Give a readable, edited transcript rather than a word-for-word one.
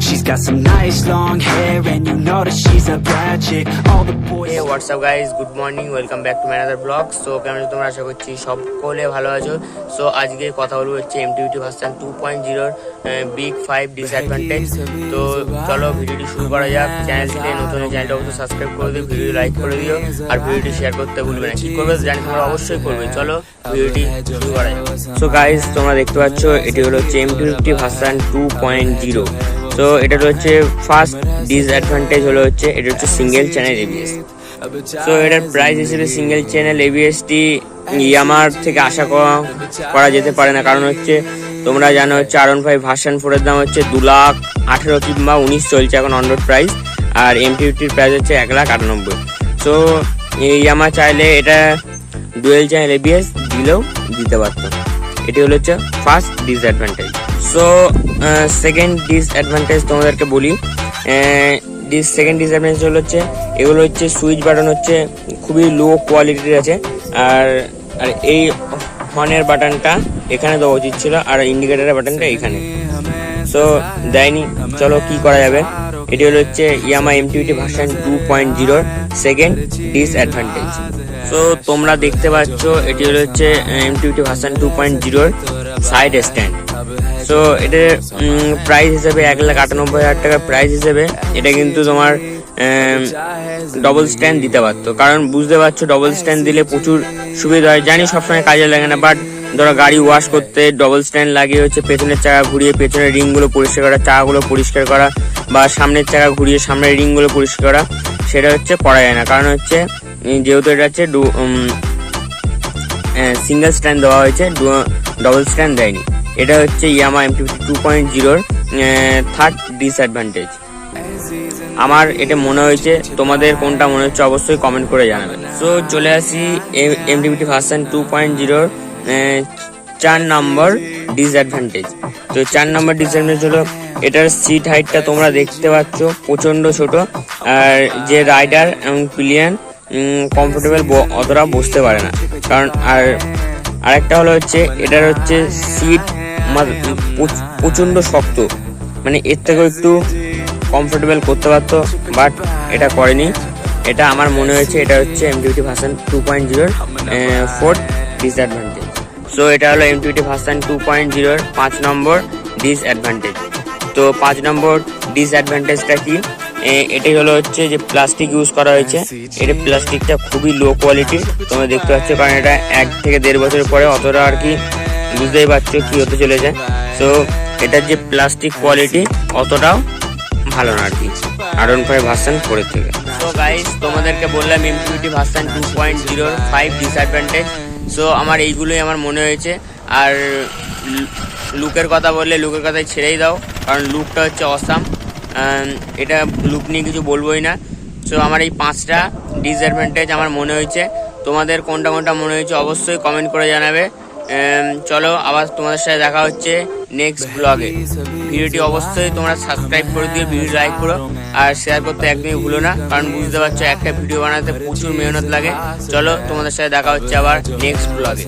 She's got some nice long hair and you know that she's a bad chick. All the boys. Hey, what's up guys? Good morning. Welcome back to my another vlog. So কেমন আছো তোমরা? আশা করছি সকলে ভালো আছো। So আজকে কথা বলবো হচ্ছে MT15 ভার্সন 2.0 বিগ 5 ডিসঅ্যাডভান্টেজ। তো চলো ভিডিওটি শুরু করা যাক। চ্যানেলটিতে নতুন চ্যানেলটা অবশ্যই সাবস্ক্রাইব করে দিও, ভিডিও লাইক করে দিও আর ভিডিওটি শেয়ার করতে ভুলবে না। কি করবে জানি তোমরা অবশ্যই করবে। চলো ভিডিওটি শুরু করা যাক। সো গাইস তোমরা দেখতে পাচ্ছ এটি হলো হচ্ছে MT15 ভার্সন 2.0। তো এটা হচ্ছে ফার্স্ট ডিসঅ্যাডভান্টেজ হলো হচ্ছে এটা হচ্ছে সিঙ্গেল চ্যানেল এবিএস। সো এটার প্রাইস হিসেবে সিঙ্গেল চ্যানেল এবিএসটি ইয়ামাহার থেকে আশা করা যেতে পারে না, কারণ হচ্ছে তোমরা জানো হচ্ছে R15 ভার্সন 4 এর দাম হচ্ছে 2,18,000 কিংবা 19 চলছে এখন অন রোড প্রাইস, আর MT15 প্রাইস হচ্ছে 1,98,000। সো ইয়ামাহা চাইলে এটা ডুয়েল চ্যানেল এবিএস দিলেও দিতে পারতো। এটি হলো হচ্ছে first disadvantage. So second disadvantage তোমাদেরকে বলি। সেকেন্ড ডিসঅ্যাডভান্টেজ হলো হচ্ছে এগুলো হচ্ছে সুইচ বাটন হচ্ছে খুবই লো কোয়ালিটির আছে, আর এই হর্নের বাটনটা এখানে দেওয়া উচিত ছিল আর ইন্ডিকেটারের বাটনটা এখানে। সো দেয়নি। চলো কি করা যাবে। এটি হলো হচ্ছে Yamaha MT15 version 2.0 second disadvantage. So তোমরা দেখতে পাচ্ছ এটি হলো হচ্ছে MT15 version 2.0 side stand. So এটার প্রাইস হিসেবে 1,98,000 টাকার প্রাইস হিসেবে এটা কিন্তু তোমার ডবল স্ট্যান্ড দিতে পারতো, কারণ বুঝতে পারছো ডবল স্ট্যান্ড দিলে প্রচুর সুবিধা হয়। জানি সবসময় কাজে লাগে না, বাট ধরো গাড়ি ওয়াশ করতে ডবল স্ট্যান্ড লাগিয়ে হচ্ছে পেছনের চাকা ঘুরিয়ে পেছনের রিংগুলো পরিষ্কার করা, চাকাগুলো পরিষ্কার করা, বা সামনের চাকা ঘুরিয়ে সামনের রিংগুলো পরিষ্কার করা, সেটা হচ্ছে করা যায় না, কারণ হচ্ছে যেহেতু এটা হচ্ছে সিঙ্গেল স্ট্যান্ড দেওয়া হয়েছে, ডবল স্ট্যান্ড দেয়নি। এটা হচ্ছে ইয়ামাহা MT15 2.0 থার্ড ডিসঅ্যাডভান্টেজ। আমার এটা মনে হয়েছে, তোমাদের কোনটা মনে হচ্ছে অবশ্যই কমেন্ট করে জানাবেন। সো চলে আসি MT15 ভার্সন 2.0 4 নম্বর ডিসঅ্যাডভান্টেজ। তো 4 নম্বর ডিসঅ্যাডভান্টেজ হলো এটার সিট হাইটটা তোমরা দেখতে পাচ্ছ প্রচন্ড ছোট, আর যে রাইডার এবং পিলিয়ন কমফোর্টেবল অতটা বসতে পারে না, কারণ আরেকটা হলো হচ্ছে এটার হচ্ছে সিট প্রচন্ড শক্ত, মানে এর থেকেও একটু কমফোর্টেবল করতে পারতো, বাট এটা করেনি। এটা আমার মনে হয়েছে এটা হচ্ছে MT15 version 2.0 fourth disadvantage. So এটা হলো MT15 ভার্সন 2.0 5 নম্বর ডিসঅ্যাডভান্টেজ। তো 5 নম্বর ডিসঅ্যাডভান্টেজটা কি? এটাই হলো হচ্ছে যে প্লাস্টিক ইউজ করা হয়েছে। এটা প্লাস্টিকটা খুবই লো কোয়ালিটির, তোমরা দেখতে পাচ্ছ, কারণ এটা 1 থেকে 1.5 বছর পরে অতটা আর কি বুঝতেই পারছো কি হতে চলেছে। সো এটার যে প্লাস্টিক কোয়ালিটি অতটাও ভালো না আর কি R15 ভার্সন 4 থেকে। সো গাইস তোমাদেরকে বললাম MT15 ভার্সন 2.0 5 ডিসঅ্যাডভান্টেজ। সো আমার এইগুলোই আমার মনে হয়েছে। আর লুকের কথা বললে লুকের কথাই ছেড়েই দাও, কারণ লুকটা হচ্ছে অসাম। এটা লুক নিয়ে কিছু বলবোই না। সো আমার এই 5টা ডিসঅ্যাডভান্টেজ আমার মনে হয়েছে। তোমাদের কোনটা কোনটা মনে হয়েছে অবশ্যই কমেন্ট করে জানাবে। চলো আবার তোমাদের সাথে দেখা হচ্ছে নেক্সট ব্লগে। ভিডিওটি অবশ্যই তোমরা সাবস্ক্রাইব করে দিও, ভিডিও লাইক করো আর শেয়ার করতে একদমই ভুলো না, কারণ বুঝতে পারছো একটা ভিডিও বানাতে প্রচুর মেহনত লাগে। চলো তোমাদের সাথে দেখা হচ্ছে আবার নেক্সট ব্লগে।